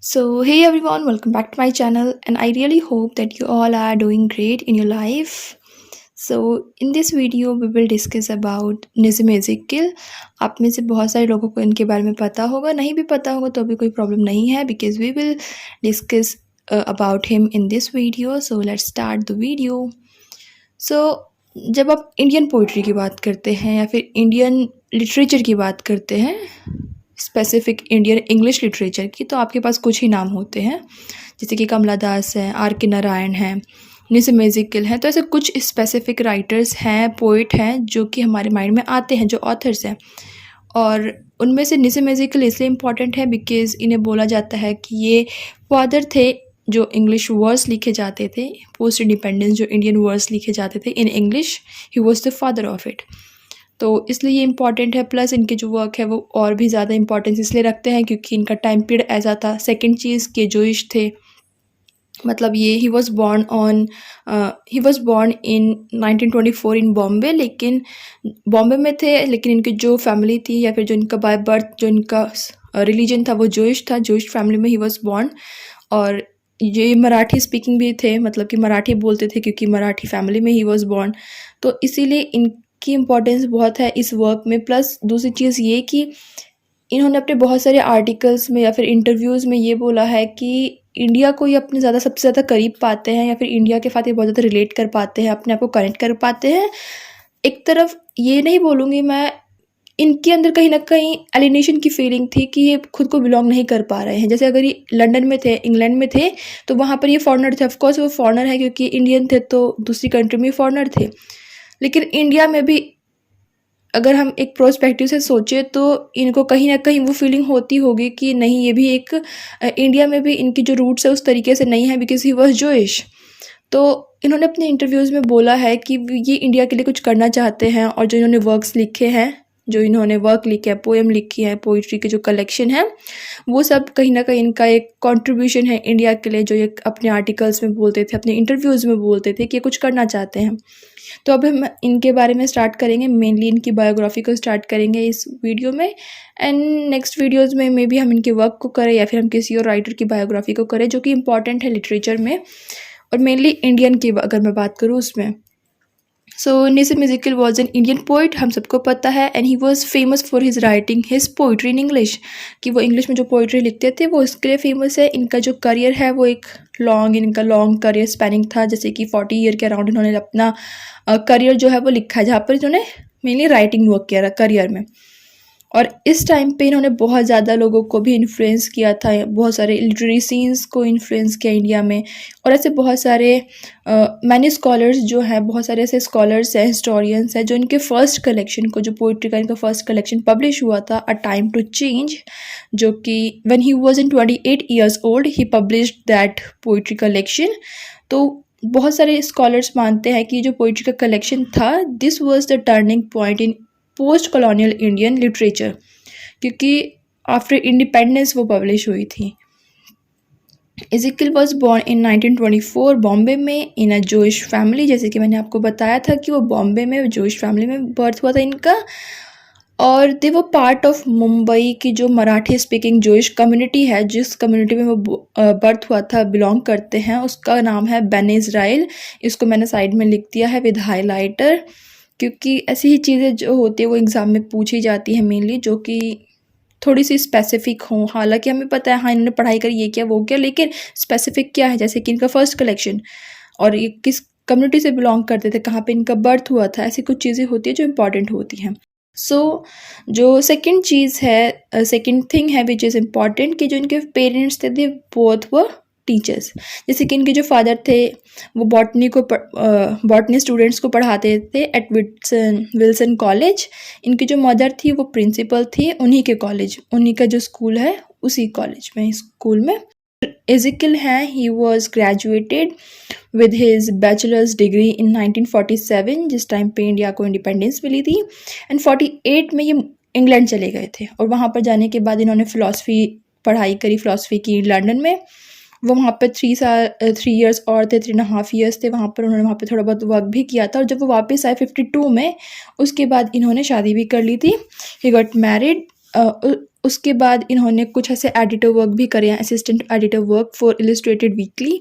So, hey everyone, welcome back to my channel, and I really hope that you all are doing great in your life. So, in this video, we will discuss about Nizam Ezekiel. आप में से बहुत सारे लोगों को इनके बारे में पता होगा, नहीं भी पता होगा तो भी कोई प्रॉब्लम नहीं है, because we will discuss about him in this video. So, let's start the video. So, जब आप इंडियन पोइट्री की बात करते हैं या फिर इंडियन लिटरेचर की बात करते हैं, स्पेसिफिक इंडियन इंग्लिश लिटरेचर की, तो आपके पास कुछ ही नाम होते हैं, जैसे कि कमला दास हैं, आर के नारायण हैं, निज़म एज़ेकियल हैं। तो ऐसे कुछ स्पेसिफिक राइटर्स हैं, पोइट हैं, जो कि हमारे माइंड में आते हैं, जो ऑथर्स हैं। और उनमें से निज़म एज़ेकियल इसलिए इम्पॉर्टेंट है बिकॉज़ इन्हें बोला जाता है कि ये फादर थे जो इंग्लिश वर्ड्स लिखे जाते थे, पोस्ट इंडिपेंडेंस जो इंडियन वर्ड्स लिखे जाते थे in English, he was the father of it. तो इसलिए ये इम्पॉर्टेंट है। प्लस इनके जो वर्क है वो और भी ज़्यादा इंपॉर्टेंस इसलिए रखते हैं क्योंकि इनका टाइम पीरियड ऐसा था। सेकंड चीज़ के जोइश थे, मतलब ये ही वॉज बॉर्न इन 1924 इन बॉम्बे, लेकिन बॉम्बे में थे, लेकिन इनकी जो फैमिली थी या फिर जो इनका बाय बर्थ जो इनका रिलीजन था वो जोइश था। जोइश फैमिली में ही वॉज बॉर्न, और ये मराठी स्पीकिंग भी थे, मतलब कि मराठी बोलते थे क्योंकि मराठी फैमिली में ही वॉज बॉर्न। तो इसीलिए इनकी इम्पोर्टेंस बहुत है इस वर्क में। प्लस दूसरी चीज़ ये कि इन्होंने अपने बहुत सारे आर्टिकल्स में या फिर इंटरव्यूज़ में ये बोला है कि इंडिया को ये अपने सबसे ज़्यादा करीब पाते हैं, या फिर इंडिया के साथ ये बहुत ज़्यादा रिलेट कर पाते हैं, अपने आप को कनेक्ट कर पाते हैं। एक तरफ ये नहीं बोलूँगी मैं, इनके अंदर कहीं ना कहीं एलिनेशन की फीलिंग थी कि ये खुद को बिलोंग नहीं कर पा रहे हैं। जैसे अगर ये लंदन में थे, इंग्लैंड में थे, तो वहाँ पर ये फॉरेनर थे। ऑफकोर्स वो फॉरेनर है क्योंकि इंडियन थे, तो दूसरी कंट्री में फॉरेनर थे। लेकिन इंडिया में भी अगर हम एक प्रोस्पेक्टिव से सोचें तो इनको कहीं ना कहीं वो फीलिंग होती होगी कि नहीं, ये भी एक इंडिया में भी इनकी जो रूट्स है उस तरीके से नहीं है, बिकॉज ही वॉज जोइश। तो इन्होंने अपने इंटरव्यूज़ में बोला है कि ये इंडिया के लिए कुछ करना चाहते हैं, और जो इन्होंने वर्क्स लिखे हैं, जो इन्होंने वर्क लिखे हैं, पोएम लिखी है, पोइट्री की जो कलेक्शन है, वो सब कहीं ना कहीं इनका एक कंट्रीब्यूशन है इंडिया के लिए, जो ये अपने आर्टिकल्स में बोलते थे, अपने इंटरव्यूज़ में बोलते थे कि ये कुछ करना चाहते हैं। तो अब हम इनके बारे में स्टार्ट करेंगे, मेनली इनकी बायोग्राफी को स्टार्ट करेंगे इस वीडियो में, एंड नेक्स्ट वीडियोस में मे बी हम इनके वर्क को करें या फिर हम किसी और राइटर की बायोग्राफी को करें जो कि इंपॉर्टेंट है लिटरेचर में, और मेनली इंडियन की अगर मैं बात करूँ उसमें। सो निज़म एज़ेकियल वॉज एन इंडियन पोइट, हम सबको पता है, and he was famous for his writing his poetry in English, कि वो इंग्लिश में जो पोइट्री लिखते थे वो इसके लिए फेमस है। इनका जो करियर है वो एक इनका लॉन्ग करियर स्पैनिंग था, जैसे कि 40 ईयर के अराउंड इन्होंने अपना करियर जो है वो लिखा है, जहाँ पर इन्होंने मेनली राइटिंग वर्क किया करियर में। और इस टाइम पे इन्होंने बहुत ज़्यादा लोगों को भी इन्फ्लुएंस किया था, बहुत सारे लिटरेरी सीन्स को इन्फ्लुएंस किया इंडिया में। और ऐसे बहुत सारे मैनी स्कॉलर्स जो हैं, बहुत सारे ऐसे स्कॉलर्स हैं, हिस्टोरियंस हैं, जो इनके फर्स्ट कलेक्शन को, जो पोइट्री का इनका फर्स्ट कलेक्शन पब्लिश हुआ था, अ टाइम टू चेंज, जो कि when he was in 28 years old he published that poetry collection. तो बहुत सारे स्कॉलर्स मानते हैं कि जो पोइट्री का कलेक्शन था, this was the turning point in post colonial Indian literature, क्योंकि आफ्टर इंडिपेंडेंस वो पब्लिश हुई थी। एज़ेकियल वॉज बॉर्न इन 1924 बॉम्बे में इन अ जोइश फैमिली, जैसे कि मैंने आपको बताया था कि वो बॉम्बे में जोइश फैमिली में बर्थ हुआ था इनका। और दे वो पार्ट ऑफ मुंबई की जो मराठी स्पीकिंग जोइश कम्युनिटी है, जिस कम्युनिटी में वो बर्थ हुआ था, बिलोंग करते हैं, उसका नाम है बेन इज़राइल। इसको मैंने साइड में लिख दिया है विद हाईलाइटर, क्योंकि ऐसी ही चीज़ें जो होती है वो एग्ज़ाम में पूछी जाती है मेनली, जो कि थोड़ी सी स्पेसिफिक हों। हालांकि हमें पता है हाँ इन्होंने पढ़ाई करी, ये क्या वो क्या, लेकिन स्पेसिफिक क्या है, जैसे कि इनका फर्स्ट कलेक्शन और ये किस कम्युनिटी से बिलोंग करते थे, कहाँ पे इनका बर्थ हुआ था, ऐसी कुछ चीज़ें होती है जो इम्पॉर्टेंट होती हैं। सो जो सेकंड चीज़ है, सेकंड थिंग है विच इज़ इम्पॉर्टेंट, कि जो इनके पेरेंट्स थे, दे बोथ वर टीचर्स। जैसे कि इनके जो फादर थे वो बॉटनी स्टूडेंट्स को पढ़ाते थे एट विल्सन कॉलेज। इनकी जो मदर थी वो प्रिंसिपल थी उन्हीं के कॉलेज, उन्हीं का जो स्कूल है उसी कॉलेज में, स्कूल में। एज़ेकियल हैं, he was graduated with his bachelors degree in 1947, जिस टाइम पे इंडिया को इंडिपेंडेंस मिली थी, एंड 48 में ये इंग्लैंड चले गए थे, और वहाँ पर जाने के बाद इन्होंने पढ़ाई करी, फ़िलासफ़ी की लंदन में। वो वहाँ पे 3 ईयर्स और थे, 3.5 ईयर्स थे वहाँ पर, उन्होंने वहाँ पे थोड़ा बहुत वर्क भी किया था। और जब वो वापस आए 52 में, उसके बाद इन्होंने शादी भी कर ली थी। ही गॉट मैरिड उसके बाद इन्होंने कुछ ऐसे एडिटर वर्क भी करे हैं, assistant editor work for illustrated weekly,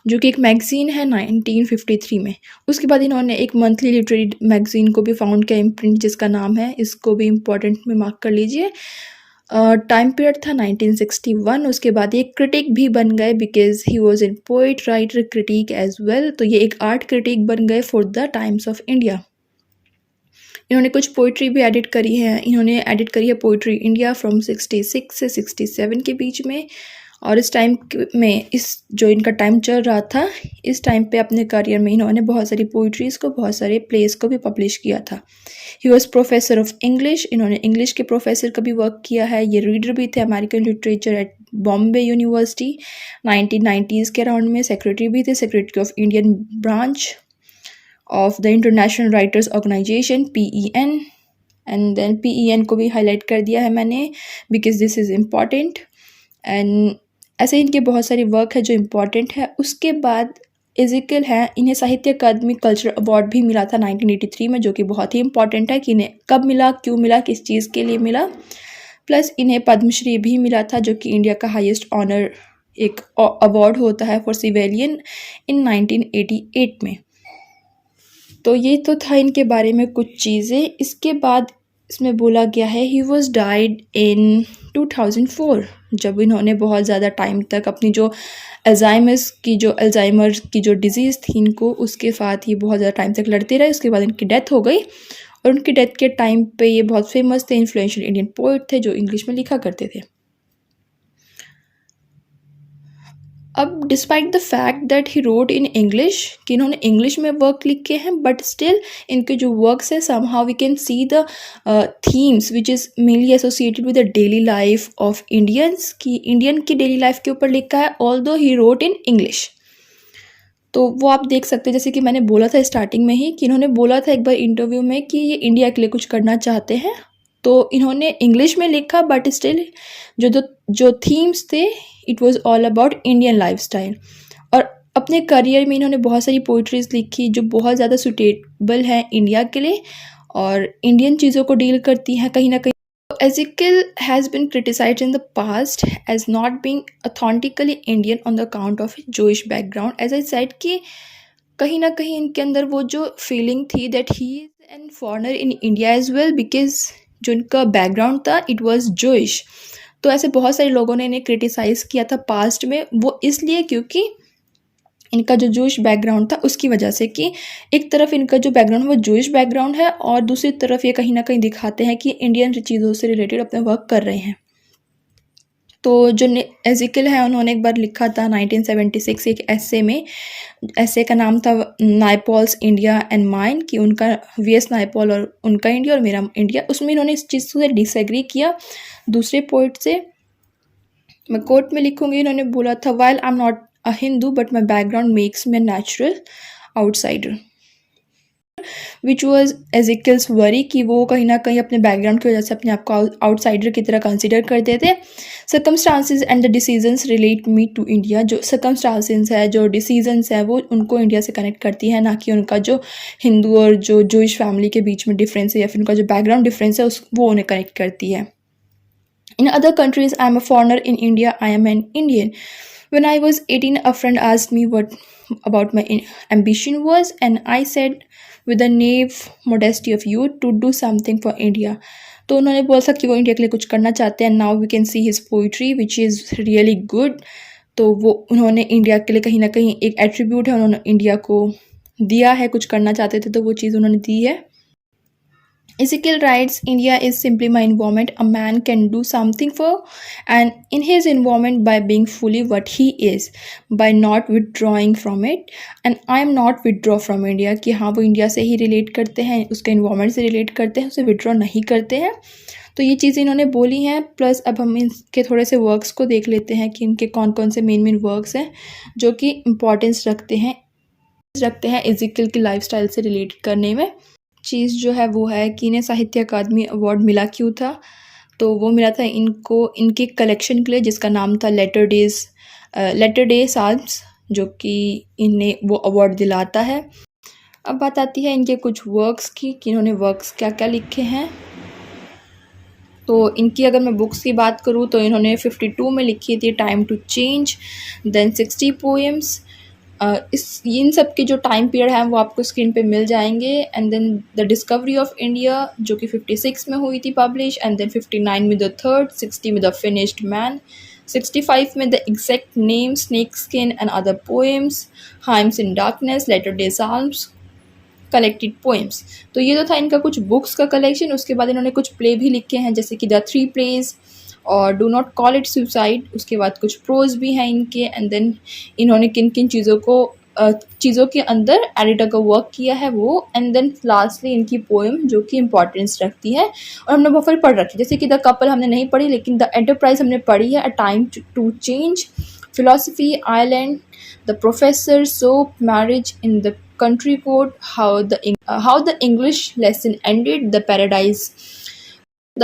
जो कि एक मैगज़ीन है 1953 में। उसके बाद इन्होंने एक मंथली लिटरेरी मैगज़ीन को भी फाउंड किया इम्प्रिंट, जिसका नाम है, इसको भी इम्पोर्टेंट में मार्क कर लीजिए। टाइम पीरियड था 1961। उसके बाद ये क्रिटिक भी बन गए because he was an poet writer critic as well. तो ये एक आर्ट क्रिटिक बन गए for the Times of India. इन्होंने कुछ पोइट्री भी एडिट करी है। इन्होंने एडिट करी है पोइट्री इंडिया फ्रॉम 66 से 67 के बीच में। और इस टाइम में, इस जो इनका टाइम चल रहा था, इस टाइम पे अपने करियर में इन्होंने बहुत सारी पोइट्रीज़ को, बहुत सारे प्लेस को भी पब्लिश किया था। He was professor of English. इन्होंने इंग्लिश के प्रोफेसर का भी वर्क किया है। ये रीडर भी थे American literature at Bombay University 1990s के अराउंड में। सेक्रेटरी भी थे, secretary of Indian branch of the International Writers Organization PEN। And then PEN को भी हाईलाइट कर दिया है मैंने because this is important. And ऐसे इनके बहुत सारे वर्क है जो इम्पॉर्टेंट है। उसके बाद एजिकल है, इन्हें साहित्य अकादमी कल्चरल अवार्ड भी मिला था 1983 में, जो कि बहुत ही इंपॉर्टेंट है कि इन्हें कब मिला, क्यों मिला, किस चीज़ के लिए मिला। प्लस इन्हें पद्मश्री भी मिला था, जो कि इंडिया का हाईएस्ट ऑनर एक अवार्ड होता है फॉर सिविलियन, इन 1988 में। तो ये तो था इनके बारे में कुछ चीज़ें। इसके बाद इसमें बोला गया है ही वॉज डाइड इन 2004, जब इन्होंने बहुत ज़्यादा टाइम तक अपनी जो अल्जाइमर की जो डिज़ीज़ थी इनको, उसके साथ ही बहुत ज़्यादा टाइम तक लड़ते रहे। उसके बाद इनकी डेथ हो गई। और उनकी डेथ के टाइम पे ये बहुत फेमस थे, इन्फ्लुएंशियल इंडियन पोइट थे जो इंग्लिश में लिखा करते थे। अब despite the fact that he wrote in English, कि इन्होंने इंग्लिश में वर्क लिखे हैं, बट स्टिल इनके जो वर्क्स है somehow we can see the themes which is mainly associated with the daily life of Indians, कि इंडियन की डेली लाइफ के ऊपर लिखा है, although he wrote in English. तो वो आप देख सकते हैं, जैसे कि मैंने बोला था स्टार्टिंग में ही कि इन्होंने बोला था एक बार इंटरव्यू में कि ये इंडिया के लिए कुछ करना चाहते हैं, तो इन्होंने इंग्लिश में लिखा, बट स्टिल जो थीम्स थे it was all about Indian lifestyle. और अपने करियर में इन्होंने बहुत सारी पोइट्रीज़ लिखी जो बहुत ज़्यादा सुटेबल हैं इंडिया के लिए और इंडियन चीज़ों को डील करती हैं कहीं ना कहीं। Ezekiel has been criticized in the past as not being authentically Indian on the account of his Jewish background. As I said कि कहीं ना कहीं इनके अंदर वो जो फीलिंग थी that he is an foreigner in India as well, because जो इनका बैकग्राउंड था इट वाज जूइश। तो ऐसे बहुत सारे लोगों ने इन्हें क्रिटिसाइज़ किया था पास्ट में, वो इसलिए क्योंकि इनका जो जूइश बैकग्राउंड था उसकी वजह से, कि एक तरफ इनका जो बैकग्राउंड है वो जूइश बैकग्राउंड है और दूसरी तरफ ये कहीं ना कहीं दिखाते हैं कि इंडियन चीज़ों से रिलेटेड अपना वर्क कर रहे हैं। तो जो एजिकल है उन्होंने एक बार लिखा था 1976 एक ऐसे में, ऐसे का नाम था नायपॉल्स इंडिया एंड माइन, कि उनका VS नायपॉल और उनका इंडिया और मेरा इंडिया। उसमें इन्होंने इस चीज़ से डिसएग्री किया दूसरे पोइट से। मैं कोर्ट में लिखूंगी, इन्होंने बोला था while I am not a Hindu but my background makes me natural outsider, which was Ezekiel's worry, कि वो कहीं ना कहीं अपने बैकग्राउंड की वजह से अपने आप को आउटसाइडर की तरह कंसिडर करते थे। Circumstances and the decisions relate me to India, जो सर्कमस्टांसिस है, जो डिसीजंस है, वो उनको इंडिया से कनेक्ट करती है, ना कि उनका जो हिंदू और जो जूइश फैमिली के बीच में डिफरेंस है या फिर उनका जो बैकग्राउंड डिफरेंस है वो उन्हें कनेक्ट करती है। In other countries, I am a foreigner. In India, I am an Indian. When I was 18, a friend asked me what about my ambition was, and I said, with the naive modesty of youth, to do something for India. तो उन्होंने बोला कि वो India के लिए कुछ करना चाहते हैं। Now we can see his poetry which is really good. तो वो उन्होंने इंडिया के लिए कहीं ना कहीं एक एट्रीब्यूट है, उन्होंने इंडिया को दिया है, कुछ करना चाहते थे तो वो चीज़ उन्होंने दी है। Ezekiel writes, India is simply my environment. A man can do something for and in his environment by being fully what he is, by not withdrawing from it. And I am not withdraw from India, कि हाँ वो India से ही relate करते हैं, उसके environment से relate करते हैं, उसे withdraw नहीं करते हैं। तो ये चीज़ें इन्होंने बोली हैं। प्लस अब हम इनके थोड़े से वर्क्स को देख लेते हैं कि इनके कौन कौन से मेन वर्क्स हैं जो कि इम्पोर्टेंस रखते हैं एजिकल की लाइफस्टाइल से रिलेट करने में। चीज़ जो है वो है कि इन्हें साहित्य अकादमी अवार्ड मिला क्यों था, तो वो मिला था इनको इनके कलेक्शन के लिए जिसका नाम था लेटर डे साल्म्स, जो कि इन्हें वो अवार्ड दिलाता है। अब बात आती है इनके कुछ वर्क्स की कि इन्होंने वर्क्स क्या क्या लिखे हैं। तो इनकी अगर मैं बुक्स की बात करूँ तो इन्होंने 52 में लिखी थी time to change, then 60 poems. इन सब के जो टाइम पीरियड है वो आपको स्क्रीन पे मिल जाएंगे। And then the Discovery of India जो कि 56 में हुई थी पब्लिश, एंड देन 59 में द थर्ड, 60 में द फिनिश्ड मैन, 65 में the exact name, snake skin and other poems, hymns in darkness, latter day psalms, collected poems. तो ये तो था इनका कुछ बुक्स का कलेक्शन। उसके बाद इन्होंने कुछ प्ले भी लिखे हैं जैसे कि द थ्री प्लेज और do not call it suicide. उसके बाद कुछ प्रोज भी हैं इनके। एंड देन इन्होंने किन किन चीज़ों के अंदर एडिटर का वर्क किया है वो। एंड देन लास्टली इनकी पोएम जो कि इंपॉर्टेंस रखती है और हमने बहुत सारी पढ़ रखी है, जैसे कि द कपल हमने नहीं पढ़ी लेकिन द एंटरप्राइज हमने पढ़ी है, a time to change, philosophy, island, the professor, soap, marriage in the country code, how the English lesson ended, the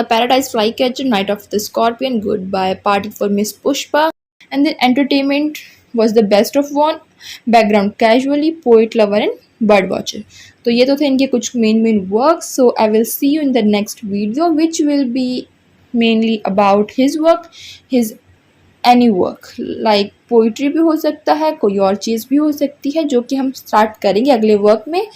paradise flycatcher, night of the scorpion, goodbye party for Miss Pushpa, and then entertainment was the best of one, background casually, poet lover and bird watcher. तो ये तो थे इनके कुछ main works. So I will see you in the next video which will be mainly about his work, his any work, like poetry भी हो सकता है, कोई और चीज़ भी हो सकती है जो कि हम स्टार्ट करेंगे अगले वर्क में।